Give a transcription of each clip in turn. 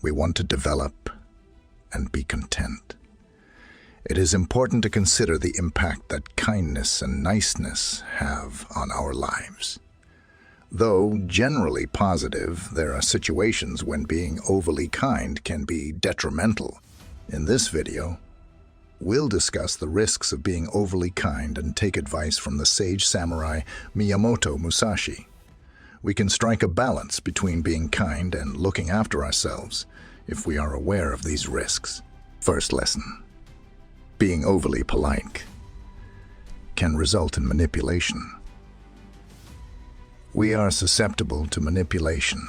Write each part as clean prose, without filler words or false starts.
We want to develop and be content. It is important to consider the impact that kindness and niceness have on our lives. Though generally positive, there are situations when being overly kind can be detrimental. In this video, we'll discuss the risks of being overly kind and take advice from the sage samurai Miyamoto Musashi. We can strike a balance between being kind and looking after ourselves if we are aware of these risks. First lesson: being overly polite can result in manipulation. We are susceptible to manipulation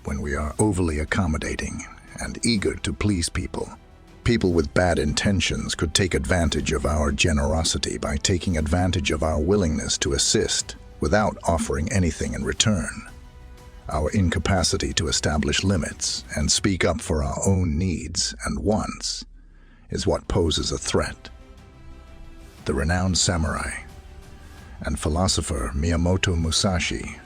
when we are overly accommodating and eager to please people. People with bad intentions could take advantage of our generosity by taking advantage of our willingness to assist without offering anything in return. Our incapacity to establish limits and speak up for our own needs and wants is what poses a threat. The renowned samurai and philosopher Miyamoto Musashi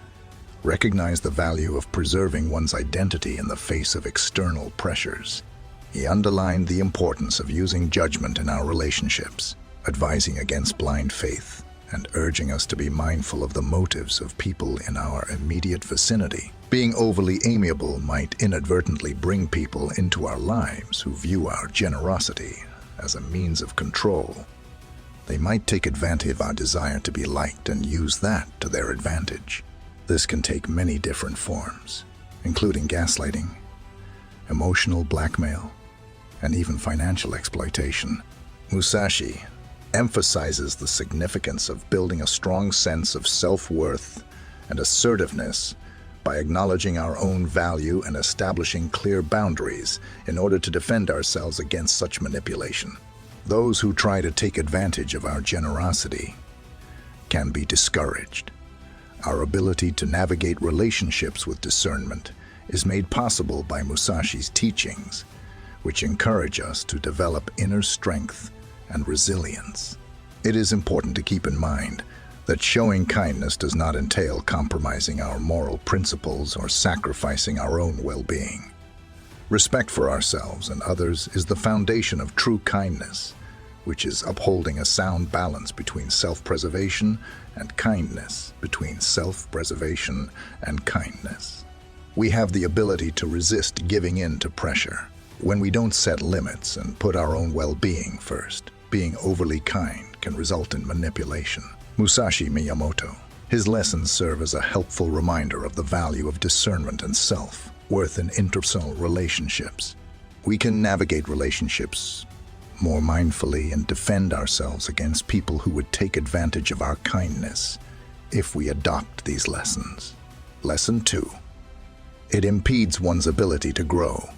recognized the value of preserving one's identity in the face of external pressures. He underlined the importance of using judgment in our relationships, advising against blind faith, and urging us to be mindful of the motives of people in our immediate vicinity. Being overly amiable might inadvertently bring people into our lives who view our generosity as a means of control. They might take advantage of our desire to be liked and use that to their advantage. This can take many different forms, including gaslighting, emotional blackmail, and even financial exploitation. Musashi emphasizes the significance of building a strong sense of self-worth and assertiveness by acknowledging our own value and establishing clear boundaries in order to defend ourselves against such manipulation. Those who try to take advantage of our generosity can be discouraged. Our ability to navigate relationships with discernment is made possible by Musashi's teachings, which encourage us to develop inner strength and resilience. It is important to keep in mind that showing kindness does not entail compromising our moral principles or sacrificing our own well-being. Respect for ourselves and others is the foundation of true kindness, which is upholding a sound balance between self-preservation and kindness, We have the ability to resist giving in to pressure when we don't set limits and put our own well-being first. Being overly kind can result in manipulation. Musashi Miyamoto. His lessons serve as a helpful reminder of the value of discernment and self-worth in interpersonal relationships. We can navigate relationships more mindfully and defend ourselves against people who would take advantage of our kindness if we adopt these lessons. Lesson 2. It impedes one's ability to grow.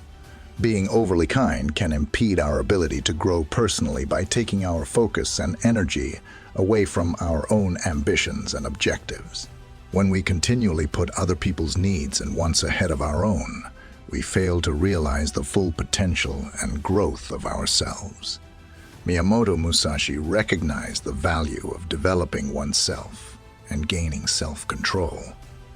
Being overly kind can impede our ability to grow personally by taking our focus and energy away from our own ambitions and objectives. When we continually put other people's needs and wants ahead of our own, we fail to realize the full potential and growth of ourselves. Miyamoto Musashi recognized the value of developing oneself and gaining self-control.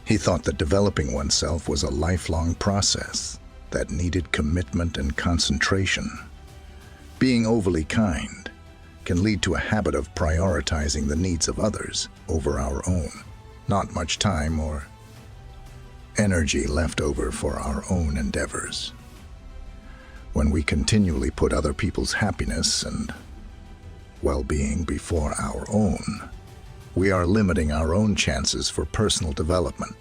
He thought that developing oneself was a lifelong process that needed commitment and concentration. Being overly kind can lead to a habit of prioritizing the needs of others over our own. Not much time or energy left over for our own endeavors. When we continually put other people's happiness and well-being before our own, we are limiting our own chances for personal development.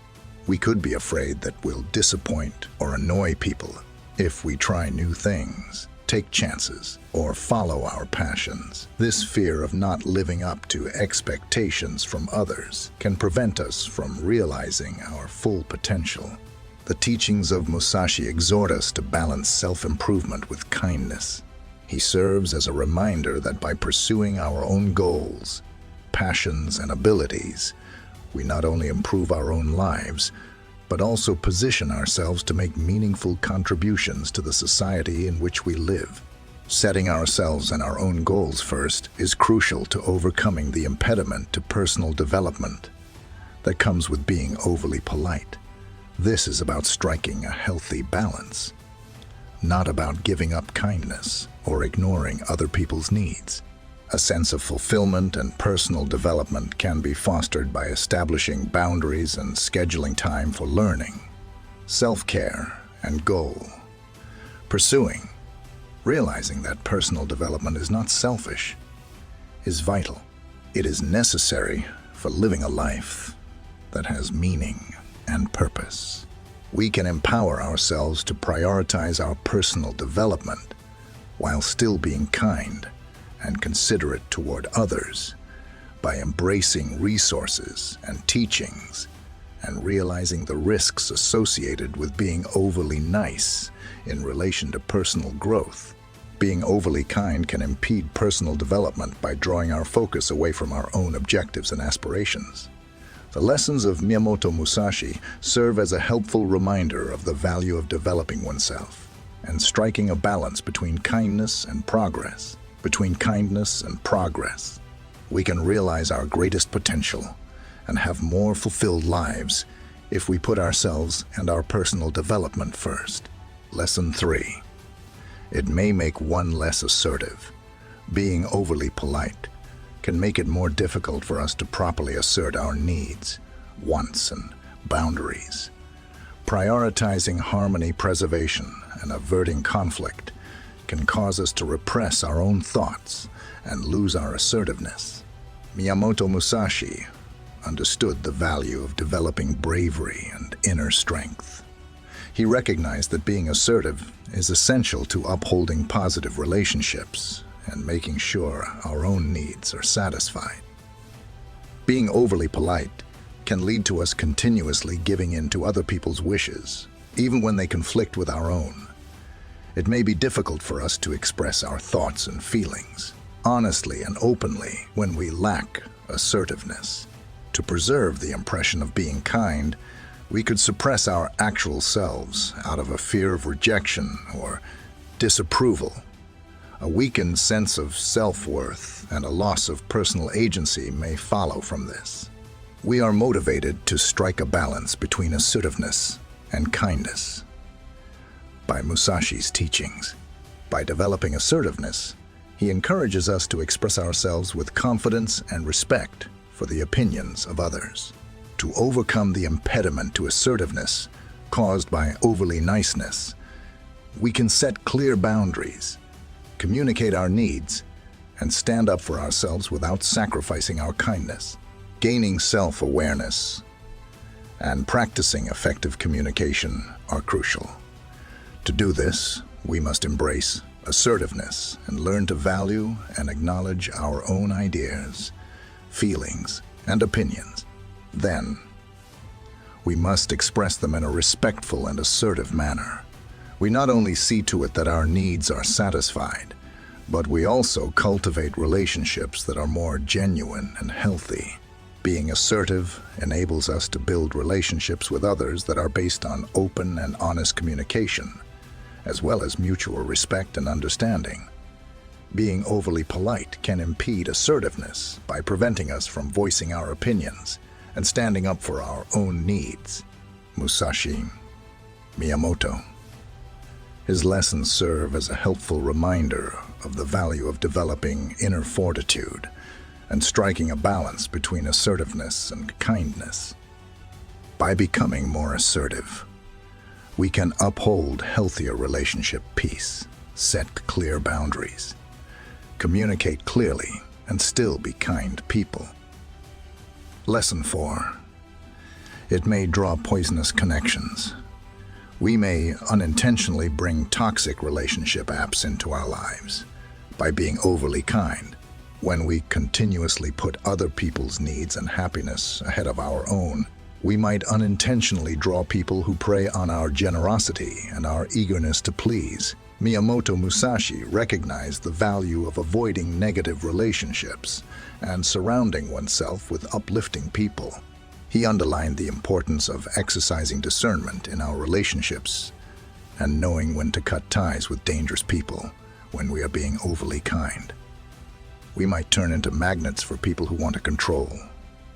We could be afraid that we'll disappoint or annoy people if we try new things, take chances, or follow our passions. This fear of not living up to expectations from others can prevent us from realizing our full potential. The teachings of Musashi exhort us to balance self-improvement with kindness. He serves as a reminder that by pursuing our own goals, passions, and abilities, we not only improve our own lives, but also position ourselves to make meaningful contributions to the society in which we live. Setting ourselves and our own goals first is crucial to overcoming the impediment to personal development that comes with being overly polite. This is about striking a healthy balance. not about giving up kindness or ignoring other people's needs. A sense of fulfillment and personal development can be fostered by establishing boundaries and scheduling time for learning, self-care, and goal. Pursuing, realizing that personal development is not selfish, is vital. It is necessary for living a life that has meaning and purpose. We can empower ourselves to prioritize our personal development while still being kind and considerate toward others by embracing resources and teachings and realizing the risks associated with being overly nice in relation to personal growth. Being overly kind can impede personal development by drawing our focus away from our own objectives and aspirations. The lessons of Miyamoto Musashi serve as a helpful reminder of the value of developing oneself and striking a balance between kindness and progress. We can realize our greatest potential and have more fulfilled lives if we put ourselves and our personal development first. Lesson 3. It may make one less assertive. Being overly polite can make it more difficult for us to properly assert our needs, wants, and boundaries. Prioritizing harmony preservation and averting conflict can cause us to repress our own thoughts and lose our assertiveness. Miyamoto Musashi understood the value of developing bravery and inner strength. He recognized that being assertive is essential to upholding positive relationships and making sure our own needs are satisfied. Being overly polite can lead to us continuously giving in to other people's wishes, even when they conflict with our own. It may be difficult for us to express our thoughts and feelings honestly and openly when we lack assertiveness. To preserve the impression of being kind, we could suppress our actual selves out of a fear of rejection or disapproval. A weakened sense of self-worth and a loss of personal agency may follow from this. We are motivated to strike a balance between assertiveness and kindness. By Musashi's teachings, by developing assertiveness, he encourages us to express ourselves with confidence and respect for the opinions of others. To overcome the impediment to assertiveness caused by overly niceness, we can set clear boundaries, communicate our needs, and stand up for ourselves without sacrificing our kindness. Gaining self-awareness and practicing effective communication are crucial. To do this, we must embrace assertiveness and learn to value and acknowledge our own ideas, feelings, and opinions. Then, we must express them in a respectful and assertive manner. We not only see to it that our needs are satisfied, but we also cultivate relationships that are more genuine and healthy. Being assertive enables us to build relationships with others that are based on open and honest communication, as well as mutual respect and understanding. Being overly polite can impede assertiveness by preventing us from voicing our opinions and standing up for our own needs. Musashi, Miyamoto. His lessons serve as a helpful reminder of the value of developing inner fortitude and striking a balance between assertiveness and kindness. By becoming more assertive, we can uphold healthier relationship peace, set clear boundaries, communicate clearly, and still be kind people. Lesson 4. It may draw poisonous connections. We may unintentionally bring toxic relationship apps into our lives by being overly kind. When we continuously put other people's needs and happiness ahead of our own, we might unintentionally draw people who prey on our generosity and our eagerness to please. Miyamoto Musashi recognized the value of avoiding negative relationships and surrounding oneself with uplifting people. He underlined the importance of exercising discernment in our relationships and knowing when to cut ties with dangerous people when we are being overly kind. We might turn into magnets for people who want to control,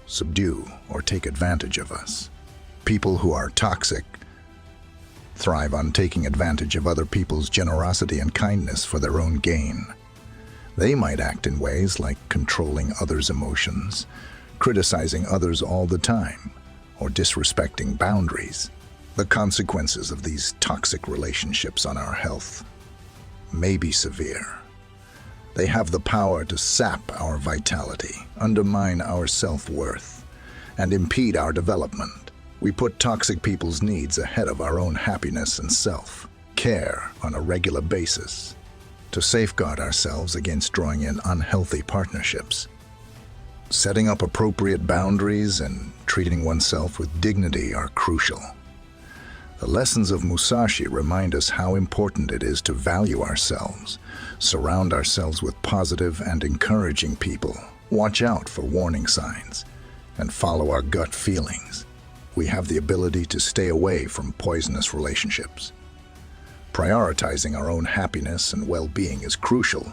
subdue, or take advantage of us. People who are toxic thrive on taking advantage of other people's generosity and kindness for their own gain. They might act in ways like controlling others' emotions, criticizing others all the time, or disrespecting boundaries. The consequences of these toxic relationships on our health may be severe. They have the power to sap our vitality, undermine our self-worth, and impede our development. We put toxic people's needs ahead of our own happiness and self-care on a regular basis. To safeguard ourselves against drawing in unhealthy partnerships, setting up appropriate boundaries and treating oneself with dignity are crucial. The lessons of Musashi remind us how important it is to value ourselves, surround ourselves with positive and encouraging people, watch out for warning signs, and follow our gut feelings. We have the ability to stay away from poisonous relationships. Prioritizing our own happiness and well-being is crucial,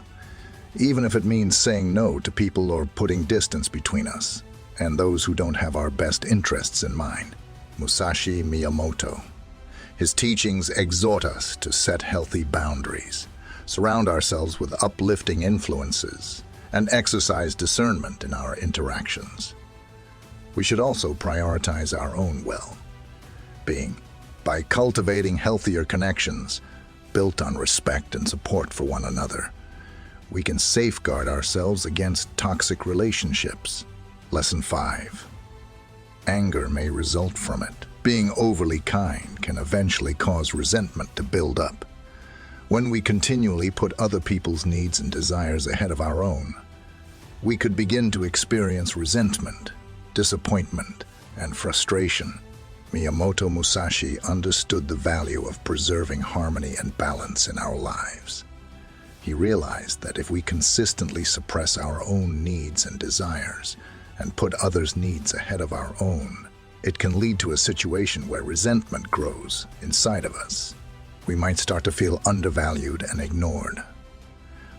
even if it means saying no to people or putting distance between us and those who don't have our best interests in mind. Musashi Miyamoto. His teachings exhort us to set healthy boundaries, surround ourselves with uplifting influences, and exercise discernment in our interactions. We should also prioritize our own well-being by cultivating healthier connections built on respect and support for one another. We can safeguard ourselves against toxic relationships. Lesson 5. Anger may result from it. Being overly kind can eventually cause resentment to build up. When we continually put other people's needs and desires ahead of our own, we could begin to experience resentment, disappointment, and frustration. Miyamoto Musashi understood the value of preserving harmony and balance in our lives. He realized that if we consistently suppress our own needs and desires and put others' needs ahead of our own, it can lead to a situation where resentment grows inside of us. We might start to feel undervalued and ignored.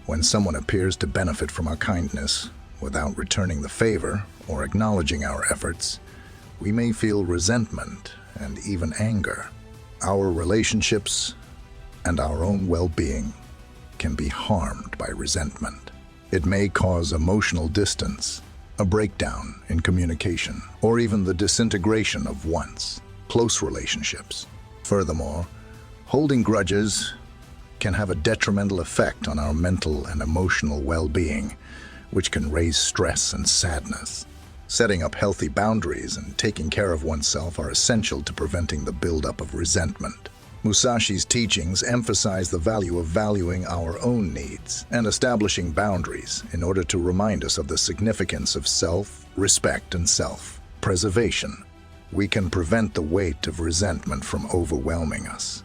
When someone appears to benefit from our kindness without returning the favor or acknowledging our efforts, we may feel resentment and even anger. Our relationships and our own well-being can be harmed by resentment. It may cause emotional distance, a breakdown in communication, or even the disintegration of once close relationships. Furthermore, holding grudges can have a detrimental effect on our mental and emotional well-being, which can raise stress and sadness. Setting up healthy boundaries and taking care of oneself are essential to preventing the buildup of resentment. Musashi's teachings emphasize the value of valuing our own needs and establishing boundaries in order to remind us of the significance of self-respect and self-preservation. We can prevent the weight of resentment from overwhelming us.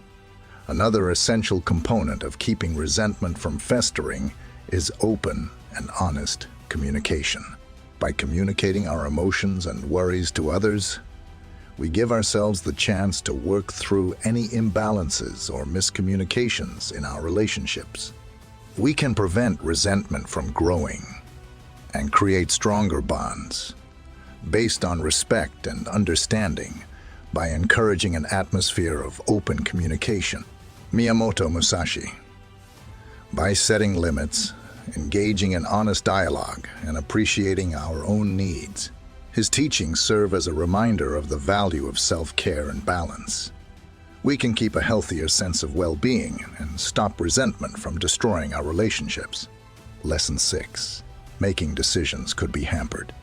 Another essential component of keeping resentment from festering is open and honest communication. By communicating our emotions and worries to others, we give ourselves the chance to work through any imbalances or miscommunications in our relationships. We can prevent resentment from growing and create stronger bonds based on respect and understanding by encouraging an atmosphere of open communication. Miyamoto Musashi. By setting limits, engaging in honest dialogue, and appreciating our own needs, his teachings serve as a reminder of the value of self-care and balance. We can keep a healthier sense of well-being and stop resentment from destroying our relationships. Lesson 6. Making decisions could be hampered.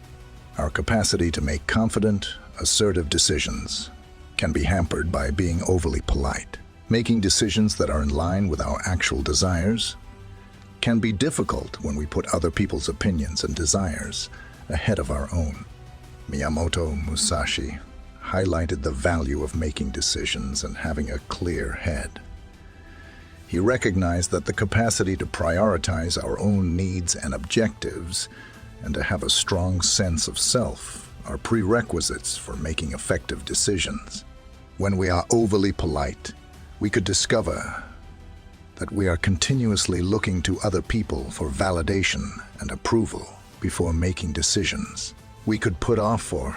Our capacity to make confident, assertive decisions can be hampered by being overly polite. Making decisions that are in line with our actual desires can be difficult when we put other people's opinions and desires ahead of our own. Miyamoto Musashi highlighted the value of making decisions and having a clear head. He recognized that the capacity to prioritize our own needs and objectives and to have a strong sense of self are prerequisites for making effective decisions. When we are overly polite, we could discover that we are continuously looking to other people for validation and approval before making decisions. We could put off or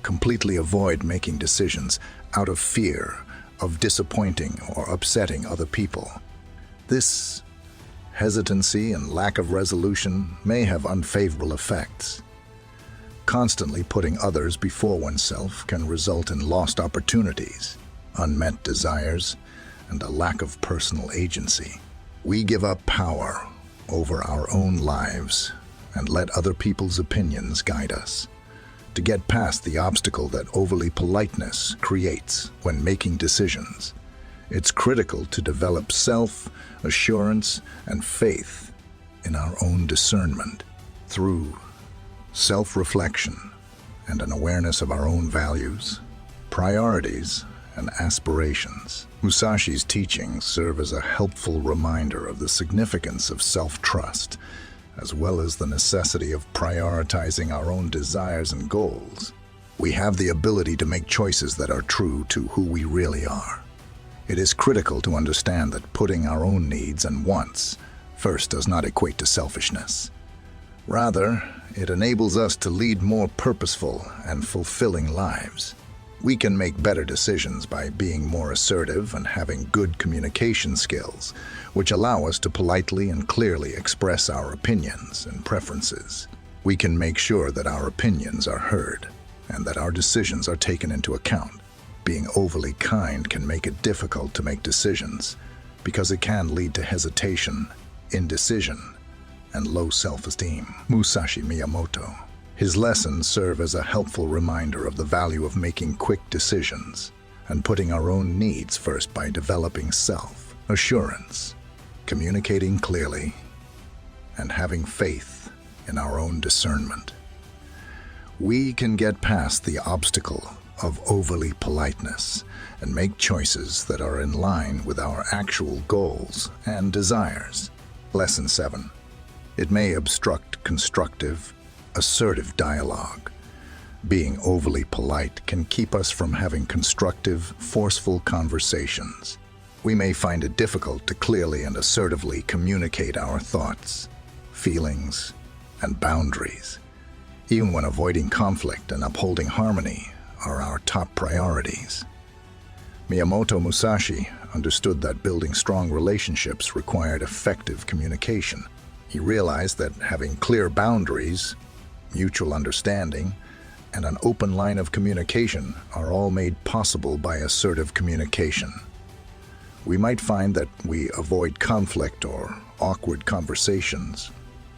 completely avoid making decisions out of fear of disappointing or upsetting other people. This hesitancy and lack of resolution may have unfavorable effects. Constantly putting others before oneself can result in lost opportunities, unmet desires, and a lack of personal agency. We give up power over our own lives and let other people's opinions guide us. To get past the obstacle that overly politeness creates when making decisions, it's critical to develop self-assurance and faith in our own discernment through self-reflection and an awareness of our own values, priorities, and aspirations. Musashi's teachings serve as a helpful reminder of the significance of self-trust, as well as the necessity of prioritizing our own desires and goals. We have the ability to make choices that are true to who we really are. It is critical to understand that putting our own needs and wants first does not equate to selfishness. Rather, it enables us to lead more purposeful and fulfilling lives. We can make better decisions by being more assertive and having good communication skills, which allow us to politely and clearly express our opinions and preferences. We can make sure that our opinions are heard and that our decisions are taken into account. Being overly kind can make it difficult to make decisions because it can lead to hesitation, indecision, and low self-esteem. Musashi Miyamoto. His lessons serve as a helpful reminder of the value of making quick decisions and putting our own needs first by developing self-assurance, communicating clearly, and having faith in our own discernment. We can get past the obstacle of overly politeness and make choices that are in line with our actual goals and desires. Lesson 7. It may obstruct constructive, assertive dialogue. Being overly polite can keep us from having constructive, forceful conversations. We may find it difficult to clearly and assertively communicate our thoughts, feelings, and boundaries, even when avoiding conflict and upholding harmony are our top priorities. Miyamoto Musashi understood that building strong relationships required effective communication. He realized that having clear boundaries, mutual understanding, and an open line of communication are all made possible by assertive communication. We might find that we avoid conflict or awkward conversations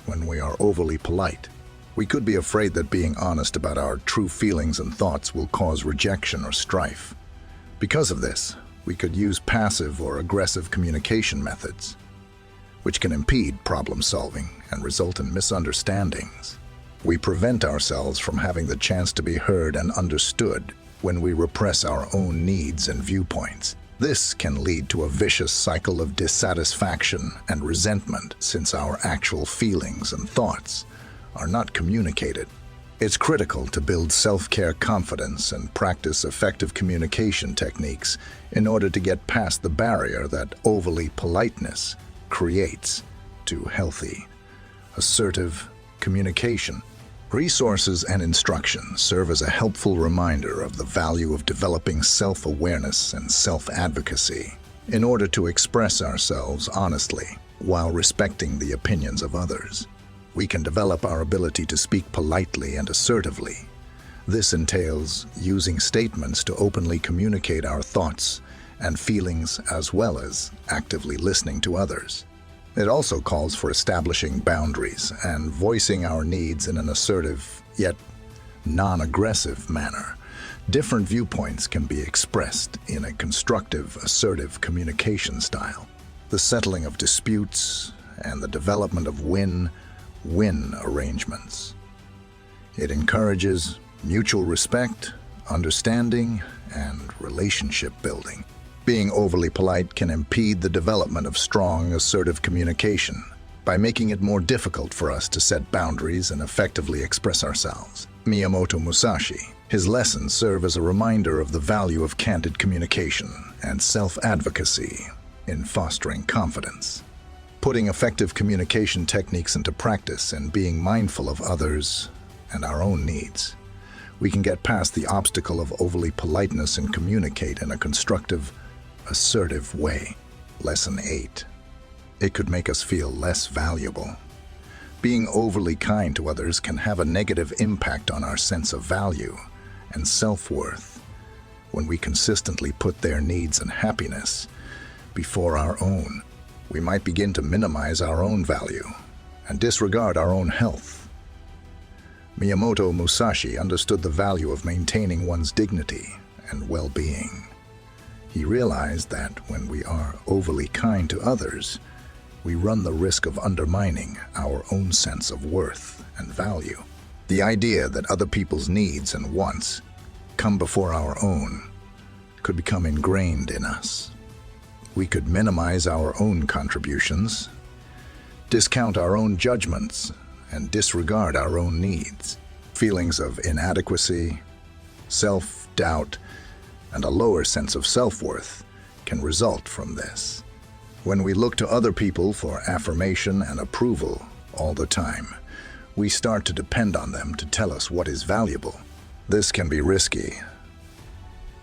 when we are overly polite. We could be afraid that being honest about our true feelings and thoughts will cause rejection or strife. Because of this, we could use passive or aggressive communication methods, which can impede problem solving and result in misunderstandings. We prevent ourselves from having the chance to be heard and understood when we repress our own needs and viewpoints. This can lead to a vicious cycle of dissatisfaction and resentment since our actual feelings and thoughts are not communicated. It's critical to build self-care confidence and practice effective communication techniques in order to get past the barrier that overly politeness creates to healthy, assertive communication. Resources and instruction serve as a helpful reminder of the value of developing self-awareness and self-advocacy in order to express ourselves honestly while respecting the opinions of others. We can develop our ability to speak politely and assertively. This entails using statements to openly communicate our thoughts and feelings as well as actively listening to others. It also calls for establishing boundaries and voicing our needs in an assertive, yet non-aggressive manner. Different viewpoints can be expressed in a constructive, assertive communication style. The settling of disputes and the development of win-win arrangements. It encourages mutual respect, understanding, and relationship building. Being overly polite can impede the development of strong, assertive communication by making it more difficult for us to set boundaries and effectively express ourselves. Miyamoto Musashi. His lessons serve as a reminder of the value of candid communication and self-advocacy in fostering confidence. Putting effective communication techniques into practice and being mindful of others and our own needs, we can get past the obstacle of overly politeness and communicate in a constructive, assertive way. Lesson 8. It could make us feel less valuable. Being overly kind to others can have a negative impact on our sense of value and self-worth when we consistently put their needs and happiness before our own. We might begin to minimize our own value and disregard our own health. Miyamoto Musashi understood the value of maintaining one's dignity and well-being. He realized that when we are overly kind to others, we run the risk of undermining our own sense of worth and value. The idea that other people's needs and wants come before our own could become ingrained in us. We could minimize our own contributions, discount our own judgments, and disregard our own needs. Feelings of inadequacy, self-doubt, and a lower sense of self-worth can result from this. When we look to other people for affirmation and approval all the time, we start to depend on them to tell us what is valuable. This can be risky,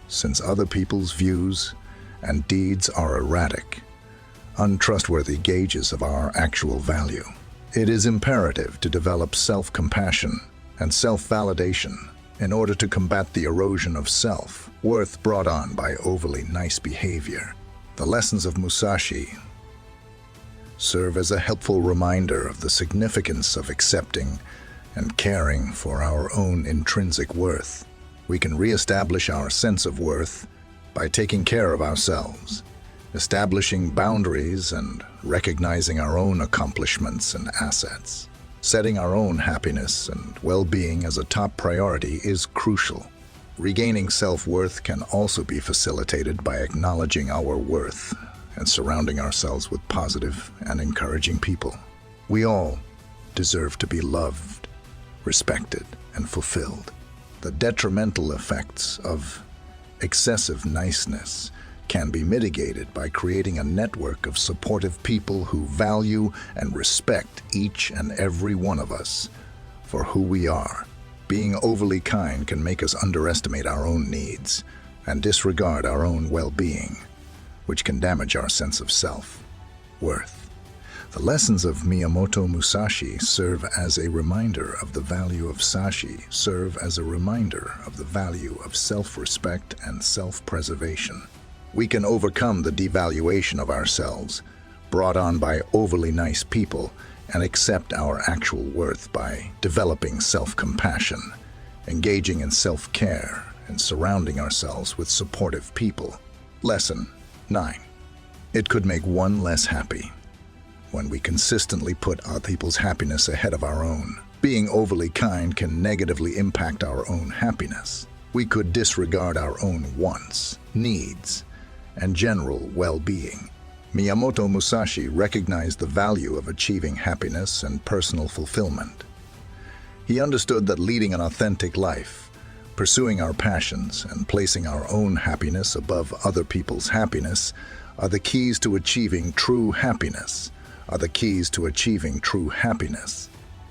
since other people's views and deeds are erratic, untrustworthy gauges of our actual value. It is imperative to develop self-compassion and self-validation in order to combat the erosion of self-worth brought on by overly nice behavior. The lessons of Musashi serve as a helpful reminder of the significance of accepting and caring for our own intrinsic worth. We can reestablish our sense of worth by taking care of ourselves, establishing boundaries and recognizing our own accomplishments and assets. Setting our own happiness and well-being as a top priority is crucial. Regaining self-worth can also be facilitated by acknowledging our worth and surrounding ourselves with positive and encouraging people. We all deserve to be loved, respected, and fulfilled. The detrimental effects of excessive niceness can be mitigated by creating a network of supportive people who value and respect each and every one of us for who we are. Being overly kind can make us underestimate our own needs and disregard our own well-being, which can damage our sense of self-worth. The lessons of Miyamoto Musashi serve as a reminder of the value of self-respect and self-preservation. We can overcome the devaluation of ourselves brought on by overly nice people and accept our actual worth by developing self-compassion, engaging in self-care, and surrounding ourselves with supportive people. Lesson 9. It could make one less happy when we consistently put other people's happiness ahead of our own. Being overly kind can negatively impact our own happiness. We could disregard our own wants, needs, and general well-being. Miyamoto Musashi recognized the value of achieving happiness and personal fulfillment. He understood that leading an authentic life, pursuing our passions, and placing our own happiness above other people's happiness are the keys to achieving true happiness.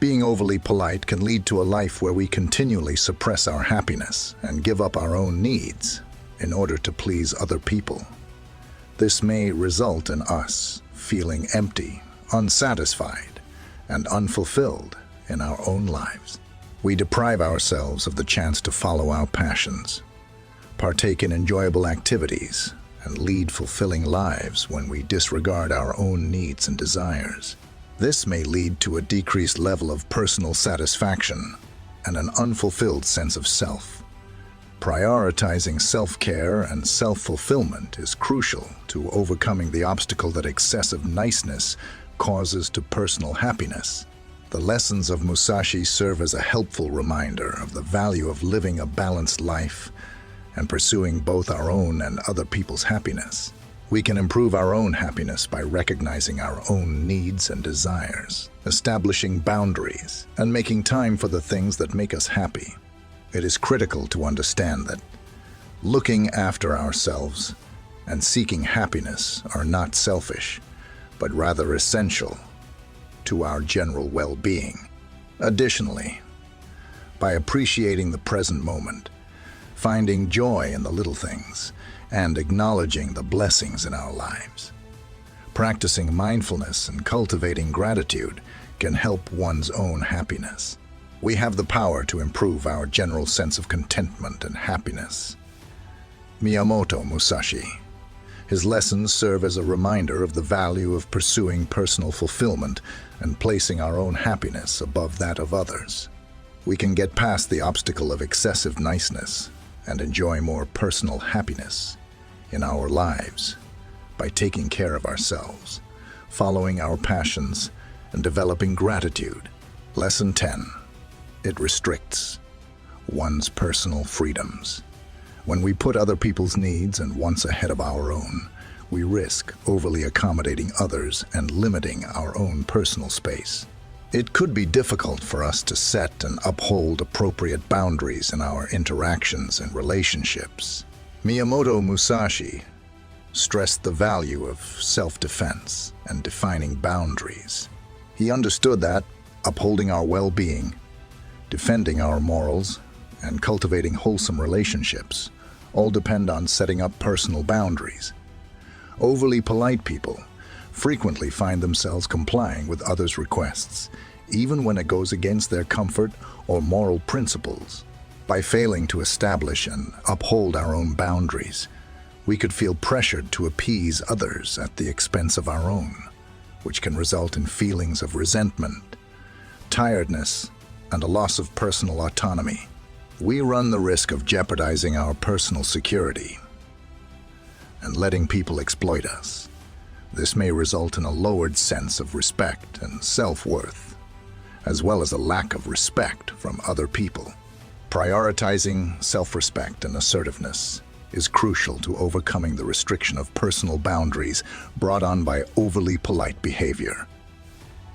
Being overly polite can lead to a life where we continually suppress our happiness and give up our own needs in order to please other people. This may result in us feeling empty, unsatisfied, and unfulfilled in our own lives. We deprive ourselves of the chance to follow our passions, partake in enjoyable activities, and lead fulfilling lives when we disregard our own needs and desires. This may lead to a decreased level of personal satisfaction and an unfulfilled sense of self. Prioritizing self-care and self-fulfillment is crucial to overcoming the obstacle that excessive niceness causes to personal happiness. The lessons of Musashi serve as a helpful reminder of the value of living a balanced life and pursuing both our own and other people's happiness. We can improve our own happiness by recognizing our own needs and desires, establishing boundaries, and making time for the things that make us happy. It is critical to understand that looking after ourselves and seeking happiness are not selfish, but rather essential to our general well-being. Additionally, by appreciating the present moment, finding joy in the little things, and acknowledging the blessings in our lives. Practicing mindfulness and cultivating gratitude can help one's own happiness. We have the power to improve our general sense of contentment and happiness. Miyamoto Musashi. His lessons serve as a reminder of the value of pursuing personal fulfillment and placing our own happiness above that of others. We can get past the obstacle of excessive niceness and enjoy more personal happiness in our lives by taking care of ourselves, following our passions, and developing gratitude. Lesson 10. It restricts one's personal freedoms. When we put other people's needs and wants ahead of our own, we risk overly accommodating others and limiting our own personal space. It could be difficult for us to set and uphold appropriate boundaries in our interactions and relationships. Miyamoto Musashi stressed the value of self-defense and defining boundaries. He understood that upholding our well-being, defending our morals, and cultivating wholesome relationships all depend on setting up personal boundaries. Overly polite people frequently find themselves complying with others' requests, even when it goes against their comfort or moral principles. By failing to establish and uphold our own boundaries, we could feel pressured to appease others at the expense of our own, which can result in feelings of resentment, tiredness, and a loss of personal autonomy. We run the risk of jeopardizing our personal security and letting people exploit us. This may result in a lowered sense of respect and self-worth, as well as a lack of respect from other people. Prioritizing self-respect and assertiveness is crucial to overcoming the restriction of personal boundaries brought on by overly polite behavior.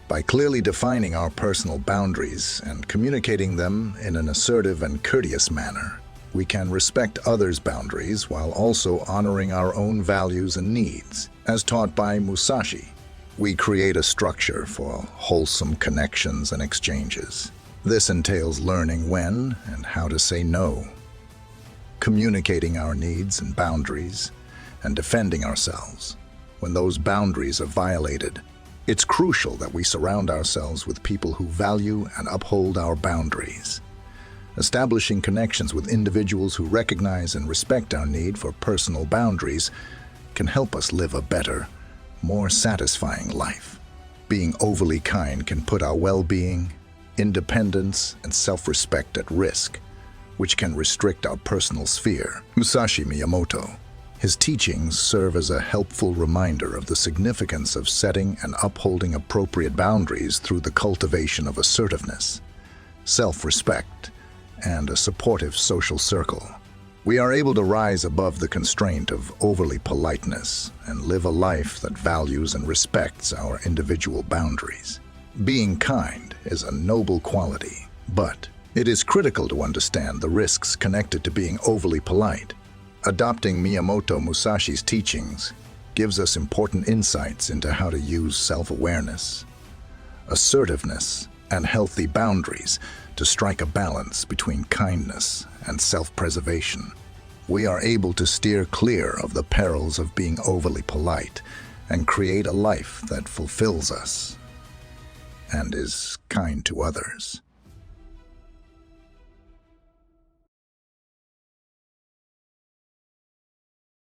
By clearly defining our personal boundaries and communicating them in an assertive and courteous manner, we can respect others' boundaries while also honoring our own values and needs. As taught by Musashi, we create a structure for wholesome connections and exchanges. This entails learning when and how to say no, communicating our needs and boundaries, and defending ourselves when those boundaries are violated. It's crucial that we surround ourselves with people who value and uphold our boundaries. Establishing connections with individuals who recognize and respect our need for personal boundaries can help us live a better, more satisfying life. Being overly kind can put our well-being, independence, and self-respect at risk, which can restrict our personal sphere. Musashi Miyamoto. His teachings serve as a helpful reminder of the significance of setting and upholding appropriate boundaries through the cultivation of assertiveness, self-respect, and a supportive social circle. We are able to rise above the constraint of overly politeness and live a life that values and respects our individual boundaries. Being kind is a noble quality, but it is critical to understand the risks connected to being overly polite. Adopting Miyamoto Musashi's teachings gives us important insights into how to use self-awareness, assertiveness, and healthy boundaries to strike a balance between kindness and self-preservation. We are able to steer clear of the perils of being overly polite and create a life that fulfills us and is kind to others.